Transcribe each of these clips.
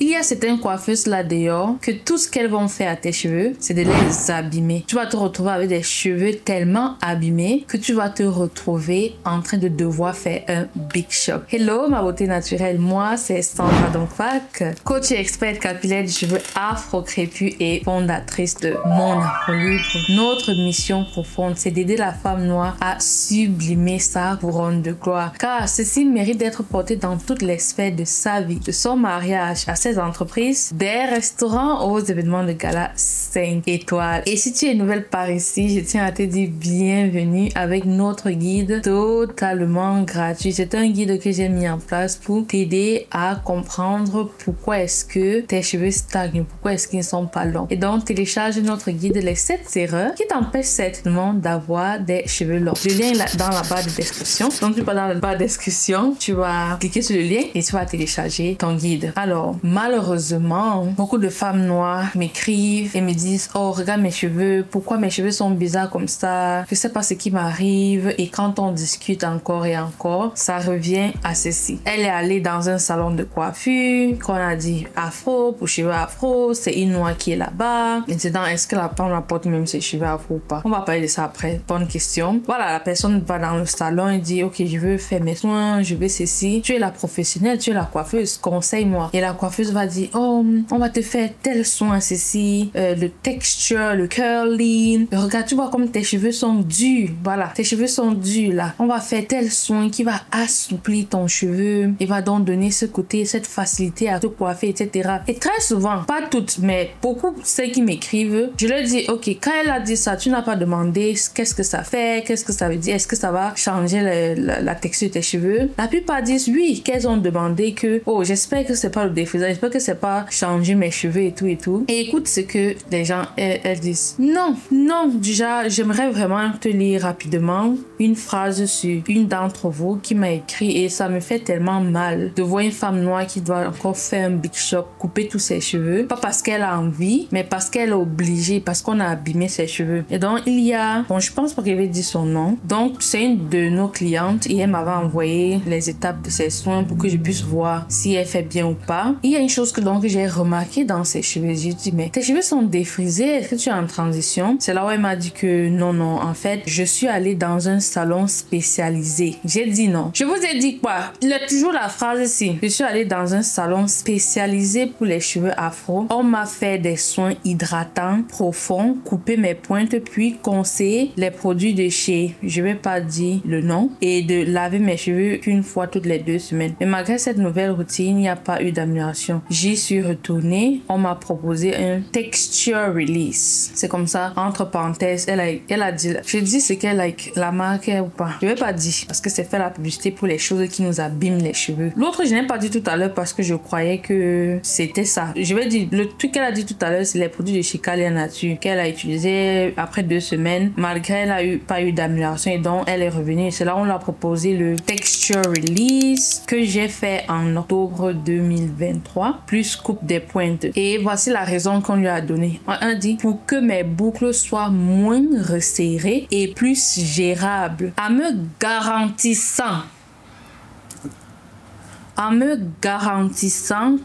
Il y a certaines coiffeuses là dehors que tout ce qu'elles vont faire à tes cheveux, c'est de les abîmer. Tu vas te retrouver avec des cheveux tellement abîmés que tu vas te retrouver en train de devoir faire un big shop. Hello ma beauté naturelle, moi c'est Sandra Donfac, coach et experte capillaire du cheveu afro-crépus et fondatrice de Mon Afro Libre. Notre mission profonde, c'est d'aider la femme noire à sublimer sa couronne de gloire, car ceci mérite d'être porté dans toutes les sphères de sa vie, de son mariage à ses entreprises, des restaurants aux événements de gala 5 étoiles. Et si tu es nouvelle par ici, je tiens à te dire bienvenue avec notre guide totalement gratuit. C'est un guide que j'ai mis en place pour t'aider à comprendre pourquoi est-ce que tes cheveux stagnent, pourquoi est-ce qu'ils ne sont pas longs. Et donc télécharge notre guide les 7 erreurs qui t'empêchent certainement d'avoir des cheveux longs. Le lien est là dans la barre de description. Donc tu vas dans la barre de description, tu vas cliquer sur le lien et tu vas télécharger ton guide. Alors malheureusement, beaucoup de femmes noires m'écrivent et me disent: oh regarde mes cheveux, pourquoi mes cheveux sont bizarres comme ça, je sais pas ce qui m'arrive. Et quand on discute encore et encore, ça revient à ceci: elle est allée dans un salon de coiffure qu'on a dit afro, pour cheveux afro, c'est une noire qui est là-bas. Maintenant, est-ce que la femme apporte même ses cheveux afro ou pas? On va parler de ça après. Bonne question. Voilà, la personne va dans le salon et dit: ok, je veux faire mes soins, je veux ceci. Tu es la professionnelle, tu es la coiffeuse, conseille-moi. Et la coiffeuse va dire: oh, on va te faire tel soin, ceci, le texture, le curling. Regarde, tu vois comme tes cheveux sont durs. Voilà, tes cheveux sont durs là. On va faire tel soin qui va assouplir ton cheveu et va donc donner ce côté, cette facilité à te coiffer, etc. Et très souvent, pas toutes, mais beaucoup, ceux qui m'écrivent, je leur dis: ok, quand elle a dit ça, tu n'as pas demandé qu'est-ce que ça fait, qu'est-ce que ça veut dire, est-ce que ça va changer la texture de tes cheveux? La plupart disent oui, qu'elles ont demandé que, oh, j'espère que c'est pas le défrisage, j'espère que c'est pas changer mes cheveux et tout et tout. Et écoute ce que les gens, elles disent. Non, non, déjà, j'aimerais vraiment te lire rapidement une phrase sur une d'entre vous qui m'a écrit, et ça me fait tellement mal de voir une femme noire qui doit encore faire un big shop, couper tous ses cheveux, pas parce qu'elle a envie, mais parce qu'elle est obligée, parce qu'on a abîmé ses cheveux. Et donc il y a, bon, je pense pas qu'elle avait dit son nom, donc c'est une de nos clientes et elle m'avait envoyé les étapes de ses soins pour que je puisse voir si elle fait bien ou pas. Il y a une chose que donc j'ai remarqué dans ses cheveux. J'ai dit: mais tes cheveux sont défrisés, est-ce que tu es en transition? C'est là où elle m'a dit que non, non, en fait je suis allée dans un salon spécialisé. J'ai dit non. Je vous ai dit quoi? Il y a toujours la phrase ici: je suis allée dans un salon spécialisé pour les cheveux afro. On m'a fait des soins hydratants profonds, coupé mes pointes, puis conseillé les produits de chez, je vais pas dire le nom, et de laver mes cheveux qu'une fois toutes les 2 semaines. Mais malgré cette nouvelle routine, il n'y a pas eu d'amélioration. J'y suis retournée. On m'a proposé un texture release. C'est comme ça, entre parenthèses, elle a dit, je dis ce qu'elle a, la marque ou pas. Je vais pas dire parce que c'est faire la publicité pour les choses qui nous abîment les cheveux. L'autre, je n'ai pas dit tout à l'heure parce que je croyais que c'était ça. Je vais dire, le truc qu'elle a dit tout à l'heure, c'est les produits de chez Calia Nature qu'elle a utilisé après 2 semaines. Malgré elle a pas eu d'amélioration et donc elle est revenue. C'est là où on l'a proposé le texture release que j'ai fait en octobre 2023, plus coupe des pointes. Et voici la raison qu'on lui a donnée. On a dit: pour que mes boucles soient moins resserrées et plus gérables, en me garantissant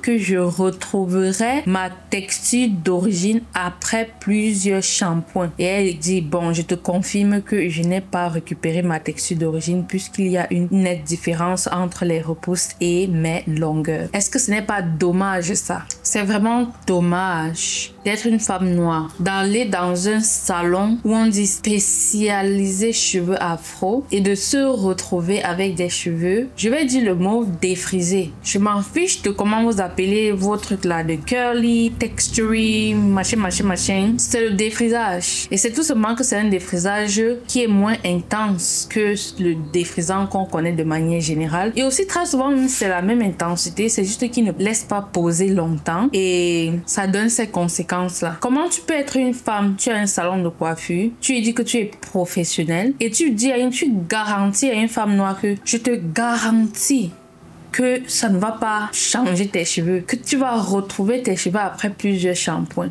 que je retrouverai ma texture d'origine après plusieurs shampoings. Et elle dit: bon, je te confirme que je n'ai pas récupéré ma texture d'origine puisqu'il y a une nette différence entre les repousses et mes longueurs. Est-ce que ce n'est pas dommage ça? C'est vraiment dommage d'être une femme noire, d'aller dans un salon où on dit spécialisé cheveux afro et de se retrouver avec des cheveux, je vais dire le mot défrisé. Je m'en fiche de comment vous appelez vos trucs là, de curly, textury, machin. C'est le défrisage. Et c'est tout simplement que c'est un défrisage qui est moins intense que le défrisant qu'on connaît de manière générale. Et aussi très souvent, c'est la même intensité, c'est juste qu'il ne laisse pas poser longtemps et ça donne ces conséquences là. Comment tu peux être une femme, tu as un salon de coiffure, tu lui dis que tu es professionnelle et tu garantis à une femme noire que je te garantis que ça ne va pas changer tes cheveux, que tu vas retrouver tes cheveux après plusieurs shampoings.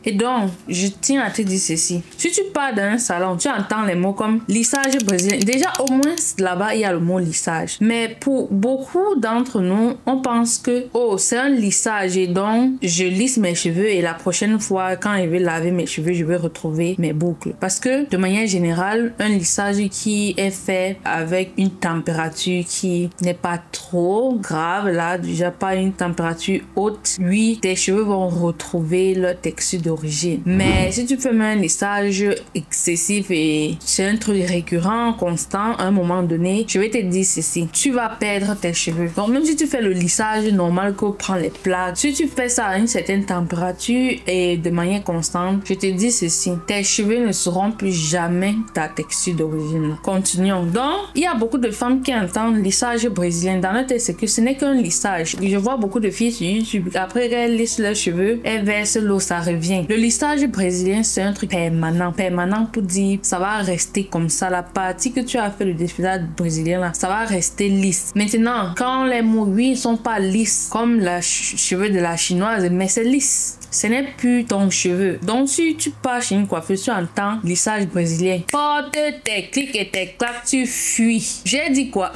Et donc, je tiens à te dire ceci. Si tu pars dans un salon, tu entends les mots comme lissage brésilien. Déjà, au moins là-bas, il y a le mot lissage. Mais pour beaucoup d'entre nous, on pense que, oh, c'est un lissage et donc, je lisse mes cheveux et la prochaine fois, quand je vais laver mes cheveux, je vais retrouver mes boucles. Parce que, de manière générale, un lissage qui est fait avec une température qui n'est pas trop grave, là, déjà pas une température haute, oui, tes cheveux vont retrouver leur texture d'origine. Mais si tu fais un lissage excessif et c'est un truc récurrent, constant, à un moment donné, je vais te dire ceci, tu vas perdre tes cheveux. Donc même si tu fais le lissage normal que prend les plaques, si tu fais ça à une certaine température et de manière constante, je te dis ceci, tes cheveux ne seront plus jamais ta texture d'origine. Continuons. Donc, il y a beaucoup de femmes qui entendent lissage brésilien. Dans leur tête, c'est que ce n'est qu'un lissage. Je vois beaucoup de filles sur YouTube, après qu'elles lissent leurs cheveux, elles versent l'eau, ça revient. Le lissage brésilien, c'est un truc permanent. Permanent pour dire, ça va rester comme ça. La partie que tu as fait le défilage brésilien, là, ça va rester lisse. Maintenant, quand les mouilles ne sont pas lisses, comme les cheveux de la chinoise, mais c'est lisse. Ce n'est plus ton cheveu. Donc, si tu pars chez une coiffeuse, tu entends lissage brésilien. Porte tes clics et tes claques, tu fuis. J'ai dit quoi?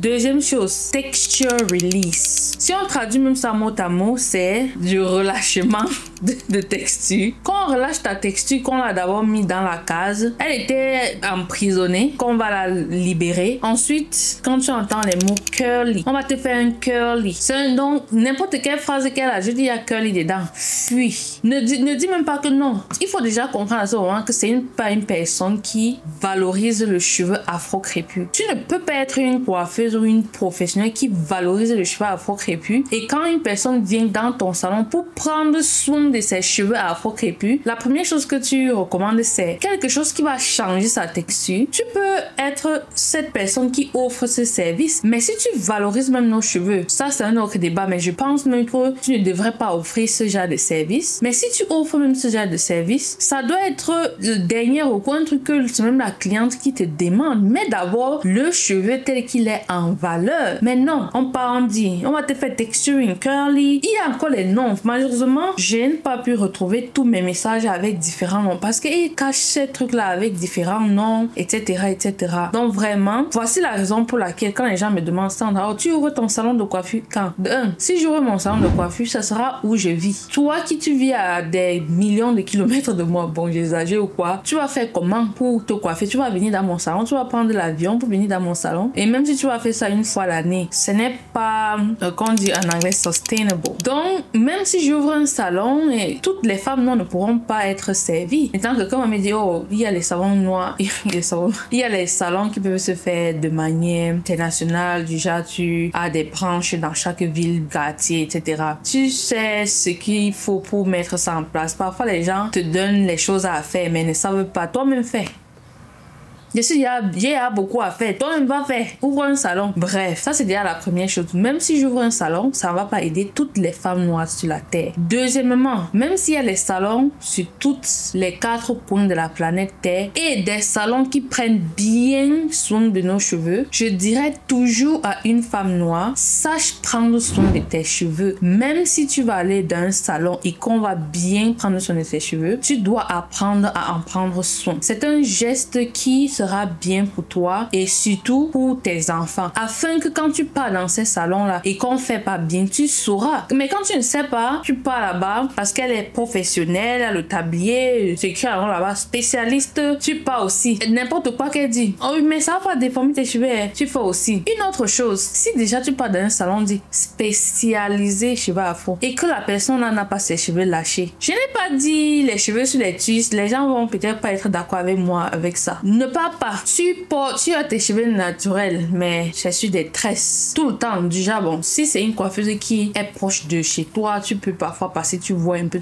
Deuxième chose, texture release. Si on traduit même ça mot à mot, c'est du relâchement de texture. Quand on relâche ta texture, qu'on l'a d'abord mis dans la case, elle était emprisonnée, qu'on va la libérer. Ensuite, quand tu entends les mots curly, on va te faire un curly. C'est donc n'importe quelle phrase qu'elle a, je dis il y a curly dedans. Fuis. Ne dis même pas que non. Il faut déjà comprendre à ce moment que c'est pas une personne qui valorise le cheveu afro-crépus. Tu ne peux pas être une coiffeuse ou une professionnelle qui valorise le cheveu afro-crépus. Et quand une personne vient dans ton salon pour prendre soin de ses cheveux afro-crépus, la première chose que tu recommandes, c'est quelque chose qui va changer sa texture. Tu peux être cette personne qui offre ce service, mais si tu valorises même nos cheveux, ça c'est un autre débat, mais je pense même que tu ne devrais pas offrir ce genre de service. Mais si tu offres même ce genre de service, ça doit être le dernier recours, un truc que c'est même la cliente qui te demande. Mais d'abord, le cheveu tel qu'il est en valeur. Mais non, on dit, on va te faire texturing, curly. Il y a encore les noms. Malheureusement, je n'ai pas pu retrouver tous mes messages avec différents noms parce qu'ils cachent ces trucs-là avec différents noms, etc., etc. Donc vraiment, voici la raison pour laquelle quand les gens me demandent ça, oh, tu ouvres ton salon de coiffure quand? De un, si j'ouvre mon salon de coiffure, ça sera où je vis. Toi qui tu vis à des millions de kilomètres de moi, bon j'exagère ou quoi, tu vas faire comment pour te coiffer? Tu vas venir dans mon salon, tu vas prendre l'avion pour venir dans mon salon, et même si tu vas faire ça une fois l'année, ce n'est pas, qu'on dit en anglais, sustainable. Donc même si j'ouvre un salon, et toutes les femmes non, ne pourront pas être servies. Maintenant que comme on me dit, oh, il y a les salons noirs, il y a les salons qui peuvent se faire de manière internationale, du genre tu as des branches dans chaque ville, quartier, etc. Tu sais ce qu'il faut pour mettre ça en place. Parfois les gens te donnent les choses à faire mais ne savent pas. Toi-même fais. Je sais, il y a beaucoup à faire. Toi-même va faire. Ouvre un salon. Bref, ça c'est déjà la première chose. Même si j'ouvre un salon, ça ne va pas aider toutes les femmes noires sur la terre. Deuxièmement, même s'il y a les salons sur toutes les 4 coins de la planète Terre et des salons qui prennent bien soin de nos cheveux, je dirais toujours à une femme noire, sache prendre soin de tes cheveux. Même si tu vas aller dans un salon et qu'on va bien prendre soin de tes cheveux, tu dois apprendre à en prendre soin. C'est un geste qui sera bien pour toi et surtout pour tes enfants, afin que quand tu pars dans ces salons là et qu'on fait pas bien, tu sauras. Mais quand tu ne sais pas, tu pars là-bas parce qu'elle est professionnelle, elle a le tablier, c'est écrit là-bas spécialiste, tu pars aussi n'importe quoi qu'elle dit, oh mais ça va pas déformer tes cheveux, tu fais aussi. Une autre chose, si déjà tu pars dans un salon dit spécialisé cheveux afro et que la personne n'a pas ses cheveux lâchés, je n'ai pas dit les cheveux sur les twists, les gens vont peut-être pas être d'accord avec moi avec ça. Ne pas tu as tes cheveux naturels mais c'est sur des tresses tout le temps. Déjà bon, si c'est une coiffeuse qui est proche de chez toi, tu peux parfois passer, tu vois un peu.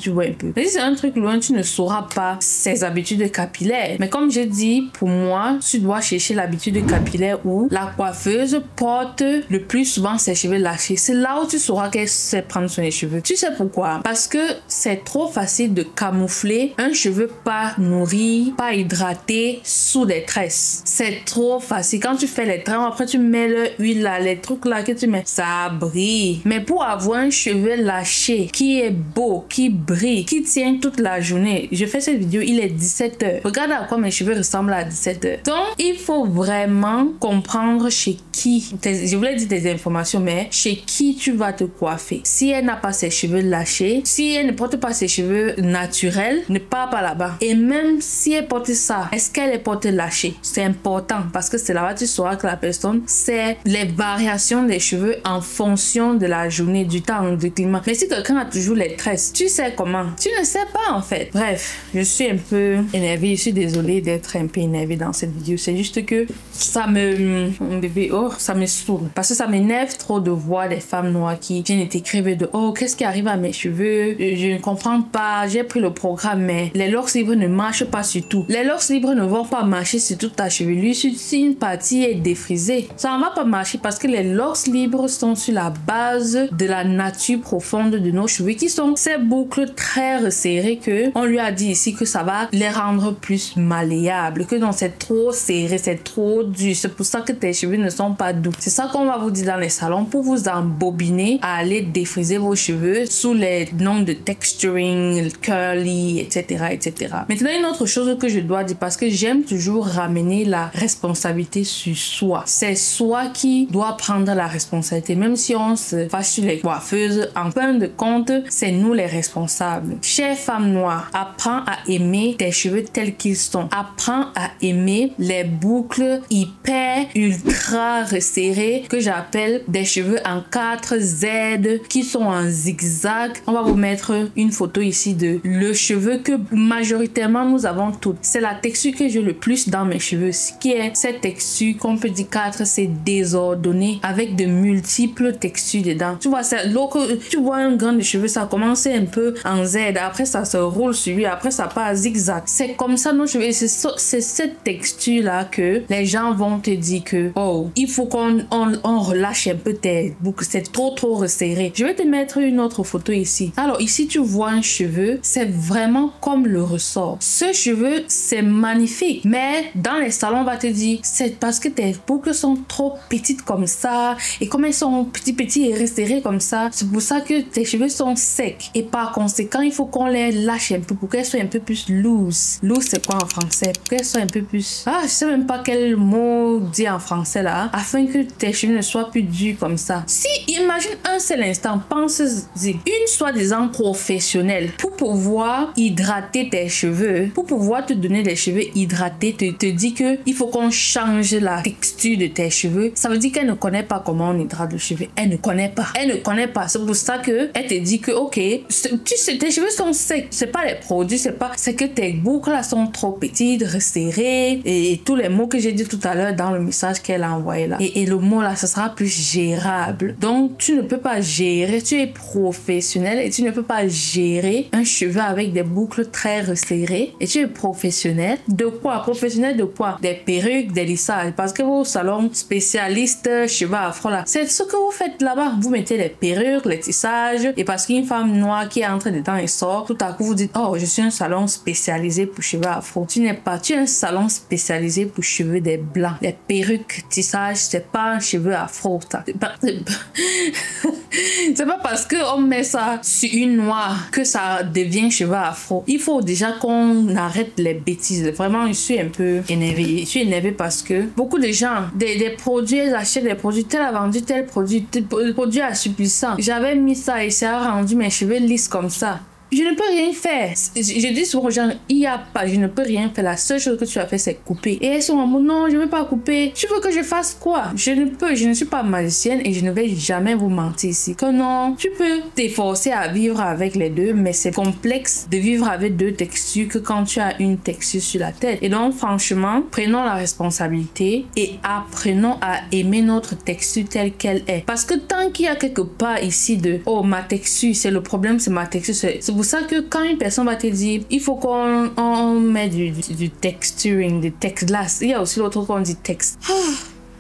Mais si c'est un truc loin, tu ne sauras pas ses habitudes capillaires. Mais comme j'ai dit, pour moi, tu dois chercher l'habitude capillaire où la coiffeuse porte le plus souvent ses cheveux lâchés. C'est là où tu sauras qu'elle sait prendre soin des cheveux. Tu sais pourquoi? Parce que c'est trop facile de camoufler un cheveu pas nourri, pas hydraté sous des tresses tresses. C'est trop facile. Quand tu fais les tresses, après tu mets l'huile là, les trucs là que tu mets, ça brille. Mais pour avoir un cheveu lâché, qui est beau, qui brille, qui tient toute la journée, je fais cette vidéo, il est 17h. Regarde à quoi mes cheveux ressemblent à 17h. Donc, il faut vraiment comprendre chez qui, je voulais dire des informations, mais chez qui tu vas te coiffer. Si elle n'a pas ses cheveux lâchés, si elle ne porte pas ses cheveux naturels, ne pars pas là-bas. Et même si elle porte ça, est-ce qu'elle est portée lâchée? C'est important parce que c'est là-bas tu sauras que la personne sait les variations des cheveux en fonction de la journée, du temps, du climat. Mais si quelqu'un a toujours les tresses, tu sais comment? Tu ne sais pas en fait. Bref, je suis un peu énervée. Je suis désolée d'être un peu énervée dans cette vidéo. C'est juste que ça me... Bébé, oh, ça me saoule. Parce que ça m'énerve trop de voir des femmes noires qui viennent t'écrire de oh, qu'est-ce qui arrive à mes cheveux? Je ne comprends pas. J'ai pris le programme, mais les locks libres ne marchent pas sur tout. Les locks libres ne vont pas marcher sur toute ta chevelure. Si une partie est défrisée, ça ne va pas marcher parce que les locks libres sont sur la base de la nature profonde de nos cheveux qui sont ces boucles très resserrées que on lui a dit ici que ça va les rendre plus malléables, que non, c'est trop serré, c'est trop dur. C'est pour ça que tes cheveux ne sont pas doux. C'est ça qu'on va vous dire dans les salons pour vous embobiner à aller défriser vos cheveux sous les noms de texturing, curly, etc., etc. Maintenant, une autre chose que je dois dire parce que j'aime toujours ramener la responsabilité sur soi. C'est soi qui doit prendre la responsabilité. Même si on se fâche sur les coiffeuses, en fin de compte, c'est nous les responsables. Chère femme noire, apprends à aimer tes cheveux tels qu'ils sont. Apprends à aimer les boucles hyper, ultra resserrées que j'appelle des cheveux en 4 Z qui sont en zigzag. On va vous mettre une photo ici de le cheveu que majoritairement nous avons toutes. C'est la texture que j'ai le plus dans mes cheveux. Ce qui est cette texture qu'on peut dire 4, c'est désordonné avec de multiples textures dedans. Tu vois, tu vois un grain de cheveux, ça commence un peu en Z, après ça se roule sur lui, après ça part à zigzag. C'est comme ça nos cheveux. C'est cette texture là que les gens vont te dire que oh, il faut qu'on relâche un peu tes boucles, c'est trop resserré. Je vais te mettre une autre photo ici. Alors ici tu vois un cheveu, c'est vraiment comme le ressort. Ce cheveu c'est magnifique, mais dans les salons on va te dire c'est parce que tes boucles sont trop petites comme ça et comme elles sont petits et resserrées comme ça, c'est pour ça que tes cheveux sont secs et par conséquent il faut qu'on les lâche un peu pour qu'elles soient un peu plus loose. Loose c'est quoi en français? Pour qu'elles soient un peu plus... Ah, je sais même pas quel mot dire en français là, afin que tes cheveux ne soient plus durs comme ça. Si, imagine un seul instant, pense-y, une soi-disant professionnelle pour pouvoir hydrater tes cheveux, pour pouvoir te donner des cheveux hydratés, te dit que il faut qu'on change la texture de tes cheveux. Ça veut dire qu'elle ne connaît pas comment on hydrate le cheveu. Elle ne connaît pas. Elle ne connaît pas. C'est pour ça que elle te dit que ok, tu sais, tes cheveux sont secs. C'est pas les produits, c'est que tes boucles là sont trop petites, resserrées et tous les mots que j'ai dit tout à l'heure dans le message qu'elle a envoyé là. Et le mot là, ce sera plus gérable. Donc tu ne peux pas gérer. Tu es professionnel et tu ne peux pas gérer un cheveu avec des boucles très resserrées. Et tu es professionnel de quoi? Professionnel de quoi? Des perruques, des lissages. Parce que vos salons spécialistes cheveux afro là, c'est ce que vous faites là-bas. Vous mettez les perruques, les tissages. Et parce qu'une femme noire qui entre dedans et sort, tout à coup vous dites oh, je suis un salon spécialisé pour cheveux afro. Tu n'es pas. Tu es un salon spécialisé pour cheveux des blancs. Les perruques, tissages, c'est pas un cheveu afro. C'est pas parce qu'on met ça sur une noire que ça devient cheveux afro. Il faut déjà qu'on arrête les bêtises. Vraiment, je suis un peu énervée. Je suis énervée parce que beaucoup de gens, des produits, ils achètent des produits, tel a vendu tel produit assouplissant. J'avais mis ça et ça a rendu mes cheveux lisses comme ça. Je ne peux rien faire. Je dis souvent aux gens, il n'y a pas, je ne peux rien faire. La seule chose que tu as fait, c'est couper. Et elles sont en mode, non, je ne veux pas couper. Tu veux que je fasse quoi? Je ne suis pas magicienne et je ne vais jamais vous mentir ici. Que non, tu peux t'efforcer à vivre avec les deux, mais c'est complexe de vivre avec deux textures que quand tu as une texture sur la tête. Et donc, franchement, prenons la responsabilité et apprenons à aimer notre texture telle qu'elle est. Parce que tant qu'il y a quelque part ici de, oh, ma texture, c'est le problème, c'est ma texture, c'est pour ça que quand une personne va te dire il faut qu'on mette du texturing, du text glass, il y a aussi l'autre qu'on dit text.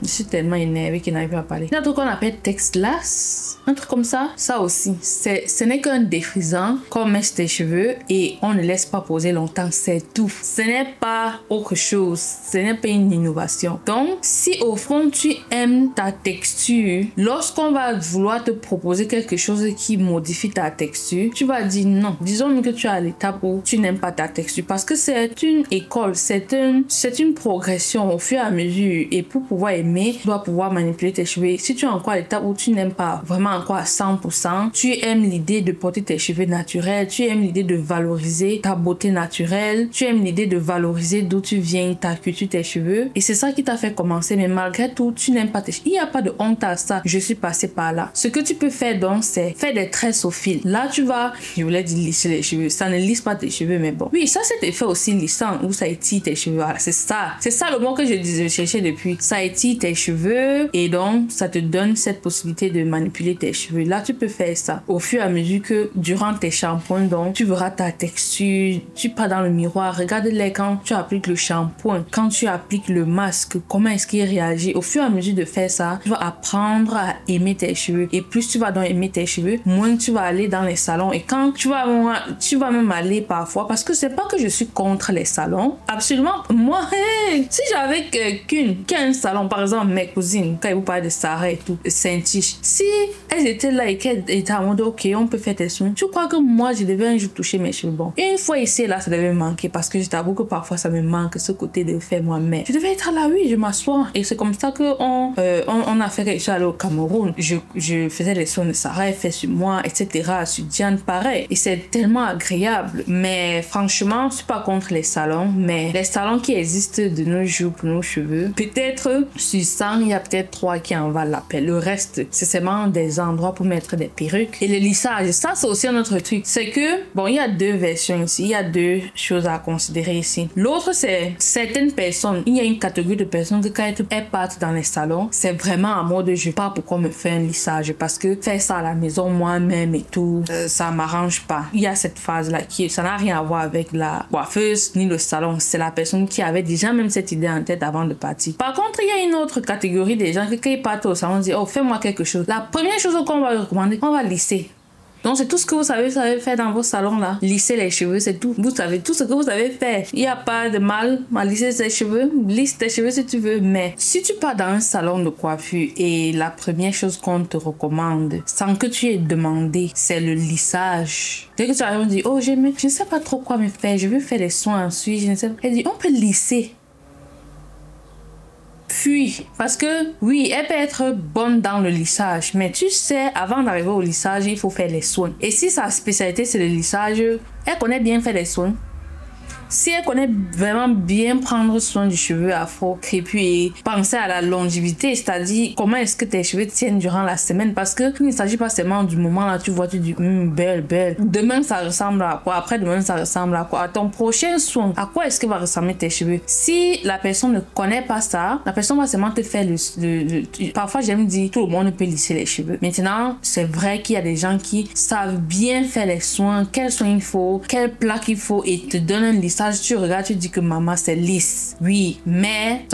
Je suis tellement énervée qu'il n'arrive pas à parler. Il y a un truc qu'on appelle texte-glace. Un truc comme ça. Ça aussi. Ce n'est qu'un défrisant qu'on met sur tes cheveux et on ne laisse pas poser longtemps. C'est tout. Ce n'est pas autre chose. Ce n'est pas une innovation. Donc, si au fond tu aimes ta texture, lorsqu'on va vouloir te proposer quelque chose qui modifie ta texture, tu vas dire non. Disons que tu es à l'étape où tu n'aimes pas ta texture parce que c'est une école, c'est une progression au fur et à mesure. Et pour pouvoir aimer, tu dois pouvoir manipuler tes cheveux. Si tu es encore à l'étape où tu n'aimes pas vraiment encore à 100%, tu aimes l'idée de porter tes cheveux naturels, tu aimes l'idée de valoriser ta beauté naturelle, tu aimes l'idée de valoriser d'où tu viens, ta culture, tes cheveux. Et c'est ça qui t'a fait commencer. Mais malgré tout, tu n'aimes pas tes cheveux. Il n'y a pas de honte à ça. Je suis passée par là. Ce que tu peux faire donc, c'est faire des tresses au fil. Là, tu vas, je voulais dire lisser les cheveux. Ça ne lisse pas tes cheveux, mais bon. Oui, ça, c'est effet aussi lissant où ça étire tes cheveux. Voilà, c'est ça. C'est ça le mot que je cherchais depuis. Ça étire tes cheveux et donc, ça te donne cette possibilité de manipuler tes cheveux. Là, tu peux faire ça au fur et à mesure que durant tes shampoings, donc, tu verras ta texture. Tu pars dans le miroir. Regarde-les quand tu appliques le shampoing, quand tu appliques le masque, comment est-ce qu'il réagit. Au fur et à mesure de faire ça, tu vas apprendre à aimer tes cheveux. Et plus tu vas donc aimer tes cheveux, moins tu vas aller dans les salons. Et quand tu vas même aller parfois, parce que c'est pas que je suis contre les salons. Absolument. Moi, hey, si j'avais quelqu'un qui a un salon, par exemple mes cousines, quand ils vous parlent de Sarah et tout, Saint-Tiche, si elles étaient là et qu'elles étaient en mode ok, on peut faire tes soins, tu crois que moi je devais un jour toucher mes cheveux? Bon, une fois ici et là, ça devait me manquer parce que je t'avoue que parfois ça me manque ce côté de faire moi-même. Je devais être là, oui, je m'assois. Et c'est comme ça que on a fait quelque chose aller au Cameroun. Je faisais les soins de Sarah, elle fait sur moi, etc. Sur Diane, pareil. Et c'est tellement agréable. Mais franchement, je suis pas contre les salons, mais les salons qui existent de nos jours pour nos cheveux, peut-être sur 100, il y a peut-être 3 qui en valent la peine. Le reste, c'est seulement des endroits pour mettre des perruques. Et le lissage, ça c'est aussi un autre truc. C'est que, bon, il y a 2 versions ici, il y a 2 choses à considérer ici. L'autre, c'est certaines personnes, il y a une catégorie de personnes que quand elles partent dans les salons, c'est vraiment en mode je sais pas pourquoi me faire un lissage parce que faire ça à la maison moi-même et tout, ça m'arrange pas. Il y a cette phase-là qui, ça n'a rien à voir avec la coiffeuse ni le salon. C'est la personne qui avait déjà même cette idée en tête avant de partir. Par contre, il y a une autre catégorie des gens que quand ils partent au salon, on dit oh fais-moi quelque chose. La première chose qu'on va recommander, on va lisser. Donc, c'est tout ce que vous savez faire dans vos salons là. Lisser les cheveux, c'est tout. Vous savez tout ce que vous savez faire. Il n'y a pas de mal à lisser ses cheveux. Lisse tes cheveux si tu veux. Mais si tu pars dans un salon de coiffure et la première chose qu'on te recommande, sans que tu aies demandé, c'est le lissage. Dès que tu arrives, on dit, oh, je ne sais pas trop quoi me faire. Je veux faire les soins ensuite. Je ne sais pas. Elle dit, on peut lisser. Fuis. Parce que, oui, elle peut être bonne dans le lissage, mais tu sais, avant d'arriver au lissage, il faut faire les soins. Et si sa spécialité, c'est le lissage, elle connaît bien faire les soins. Si elle connaît vraiment bien prendre soin du cheveu afro, crépus et penser à la longévité, c'est-à-dire comment est-ce que tes cheveux tiennent durant la semaine, parce que il ne s'agit pas seulement du moment là, tu vois, tu dis belle. Demain ça ressemble à quoi? Après demain ça ressemble à quoi? À ton prochain soin, à quoi est-ce que va ressembler tes cheveux? Si la personne ne connaît pas ça, la personne va seulement te faire parfois j'aime dire tout le monde peut lisser les cheveux. Maintenant, c'est vrai qu'il y a des gens qui savent bien faire les soins, quels soins il faut, quelle plaque il faut et te donnent un lissage. Tu regardes, tu dis que maman c'est lisse. Oui, mais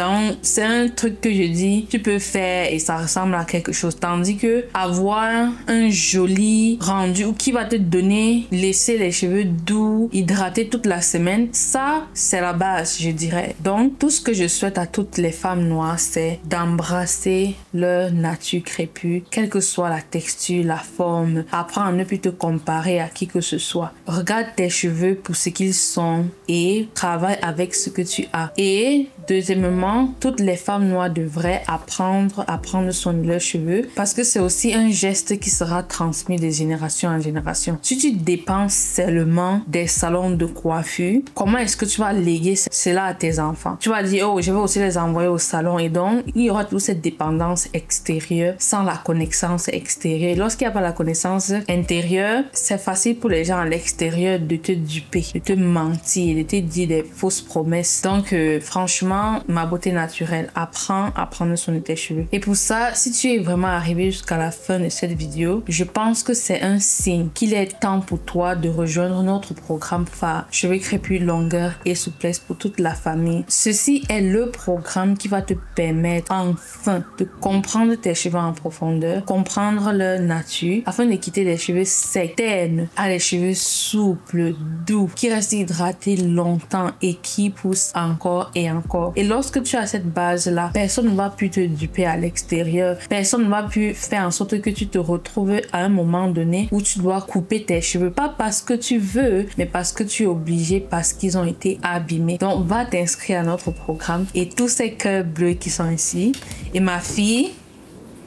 c'est un truc que je dis, tu peux faire et ça ressemble à quelque chose. Tandis que avoir un joli rendu qui va te donner, laisser les cheveux doux, hydratés toute la semaine, ça c'est la base, je dirais. Donc, tout ce que je souhaite à toutes les femmes noires, c'est d'embrasser leur nature crépue, quelle que soit la texture, la forme. Apprends à ne plus te comparer à qui que ce soit. Regarde tes cheveux pour ce qu'ils sont et travaille avec ce que tu as. Et deuxièmement, toutes les femmes noires devraient apprendre à prendre soin de leurs cheveux parce que c'est aussi un geste qui sera transmis de génération en génération. Si tu dépenses seulement des salons de coiffure, comment est-ce que tu vas léguer cela à tes enfants? Tu vas dire, oh, je vais aussi les envoyer au salon et donc, il y aura toute cette dépendance extérieure sans la connaissance extérieure. Lorsqu'il n'y a pas la connaissance intérieure, c'est facile pour les gens à l'extérieur de te duper, de te mentir, de te dire des fausses promesses. Donc, franchement, vraiment ma beauté naturelle. Apprends à prendre soin de tes cheveux. Et pour ça, si tu es vraiment arrivé jusqu'à la fin de cette vidéo, je pense que c'est un signe qu'il est temps pour toi de rejoindre notre programme phare cheveux crépus, longueur et souplesse pour toute la famille. Ceci est le programme qui va te permettre enfin de comprendre tes cheveux en profondeur, comprendre leur nature afin de quitter les cheveux secs, ternes, à les cheveux souples, doux, qui restent hydratés longtemps et qui poussent encore et encore. Et lorsque tu as cette base-là, personne ne va plus te duper à l'extérieur. Personne ne va plus faire en sorte que tu te retrouves à un moment donné où tu dois couper tes cheveux. Pas parce que tu veux, mais parce que tu es obligé, parce qu'ils ont été abîmés. Donc, va t'inscrire à notre programme et tous ces cœurs bleus qui sont ici. Et ma fille,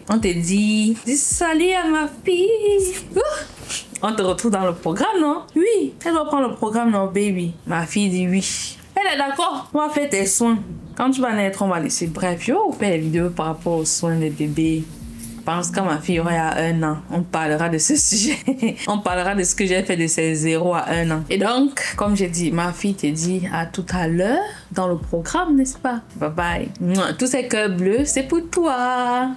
on te dit salut à ma fille. On te retrouve dans le programme, non? Oui. Elle doit prendre le programme, non, baby? Ma fille dit oui. Elle est d'accord. On va faire tes soins. Quand tu vas naître, on va laisser. Bref, je vais vous faire des vidéos par rapport aux soins des bébés. Je pense que quand ma fille aura 1 an, on parlera de ce sujet. On parlera de ce que j'ai fait de ses 0 à 1 an. Et donc, comme j'ai dit, ma fille te dit à tout à l'heure dans le programme, n'est-ce pas? Bye bye. Tous ces cœurs bleus, c'est pour toi.